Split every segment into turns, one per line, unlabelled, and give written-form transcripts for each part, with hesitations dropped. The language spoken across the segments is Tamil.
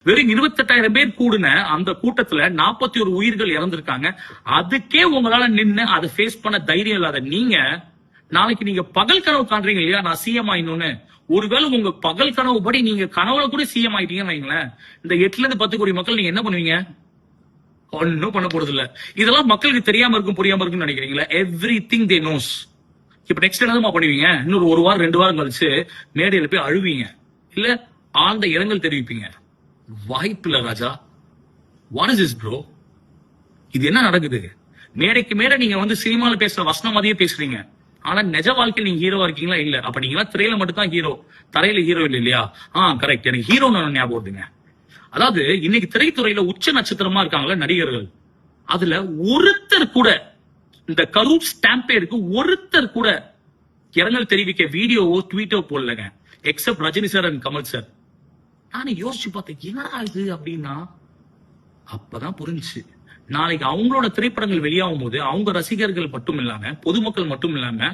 வெறும் 28,000 பேர் கூடுன அந்த கூட்டத்துல 41 உயிர்கள் இறந்திருக்காங்க. அதுக்கே உங்களால நின்னு அதை ஃபேஸ் பண்ண தைரியம் இல்லாத நீங்க நாளைக்கு நீங்க பகல் கனவு காண்றீங்க இல்லையா, நான் சிஎம் ஆயிடணும்னு. ஒருவேளை உங்க பகல் கனவு படி நீங்க கனவுல கூட சிஎம் ஆயிட்டீங்கன்னு வைங்களேன், இந்த 8 இருந்து 10 கோடி மக்கள் நீங்க என்ன பண்ணுவீங்க? ஒன்னும் பண்ண போறது இல்ல. இதெல்லாம் மக்களுக்கு தெரியாம இருக்கும், புரியாம இருக்குன்னு நினைக்கிறீங்களா? எவ்ரிதிங் தே நோஸ். இப்ப நெக்ஸ்ட் என்னதான் பண்ணுவீங்க? இன்னொரு 1 வாரம் 2 வாரம் கழிச்சு மேடையில போய் அழுவீங்க, இல்ல ஆழ்ந்த இரங்கல் தெரிவிப்பீங்க. வாய்ப்பில்ல ராஜா. What is this bro? இது என்ன நடக்குது? மேடைக்கு மேடை நீங்க வந்து சினிமால பேசுற வசனம் மாதிரியே பேசுறீங்க, ஆனா நிஜ வாழ்க்கையில் நீங்க ஹீரோவா இருக்கீங்களா? இல்ல. அப்ப நீங்க திரையில மட்டும் தான் ஹீரோ, தரையில ஹீரோ இல்ல இல்லையா? கரெக்ட். எனக்கு ஹீரோ ஞாபகம் வருதுங்க. அதாவது இன்னைக்கு திரைத்துறையில உச்ச நட்சத்திரமா இருக்காங்களா நடிகர்கள், அதுல ஒருத்தர் கூட இந்த கரூர் ஸ்டாம்பேருக்கு ஒருத்தர் கூட இரங்கல் தெரிவிக்க வீடியோவோ ட்வீட்டோ போடலங்க, except Rajini sir and Kamal sir. நானே யோசிச்சு பார்த்தேன், என்னடா இது அப்படின்னா அப்பதான் புரிஞ்சுச்சு. நாளைக்கு அவங்களோட திரைப்படங்கள் வெளியாகும் போது அவங்க ரசிகர்கள் மட்டும் இல்லாம, பொதுமக்கள் மட்டும் இல்லாம,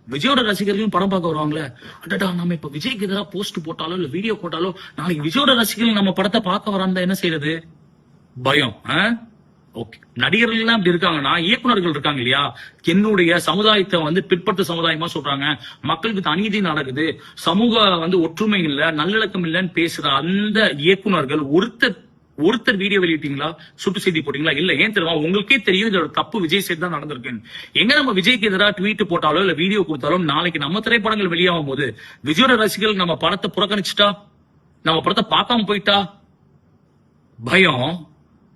விஜயோட ரசிகர்களும் படம் பார்க்க வருவாங்களே. அடடா, நம்ம இப்ப விஜய்க்கு எதிராக போஸ்ட் போட்டாலோ இல்ல வீடியோ போட்டாலோ நாளைக்கு விஜயோட ரசிகர்கள் நம்ம படத்தை பார்க்க வராந்தா என்ன செய்யறது? பயம். ஓகே, நடிகர்கள் எல்லாம் அப்படி இருக்காங்கன்னா இயக்குநர்கள் இருக்காங்க இல்லையா, என்னுடைய சமுதாயத்தை வந்து பிற்பட்ட சமுதாயமா சொல்றாங்க, மக்களுக்கு அநீதி நடக்குது, சமூக வந்து ஒற்றுமை இல்ல, நல்லிணக்கம் இல்லன்னு பேசுற அந்த இயக்குநர்கள் ஒருத்தர் வீடியோ வெளியிட்டீங்களா? சுட்டு செய்தி போட்டீங்களா? இல்ல. ஏன் தெரியுமா? உங்களுக்கே தெரியும் இதோட தப்பு விஜய் சைடு தான் நடந்திருக்குன்னு. எங்க நம்ம விஜய்க்கு எதிராக ட்வீட் போட்டாலோ இல்ல வீடியோ கொடுத்தாலும் நாளைக்கு நம்ம திரைப்படங்கள் வெளியாகும் போது விஜயோட ரசிகர்கள் நம்ம படத்தை புறக்கணிச்சுட்டா, நம்ம படத்தை பார்க்காம போயிட்டா, பயம்.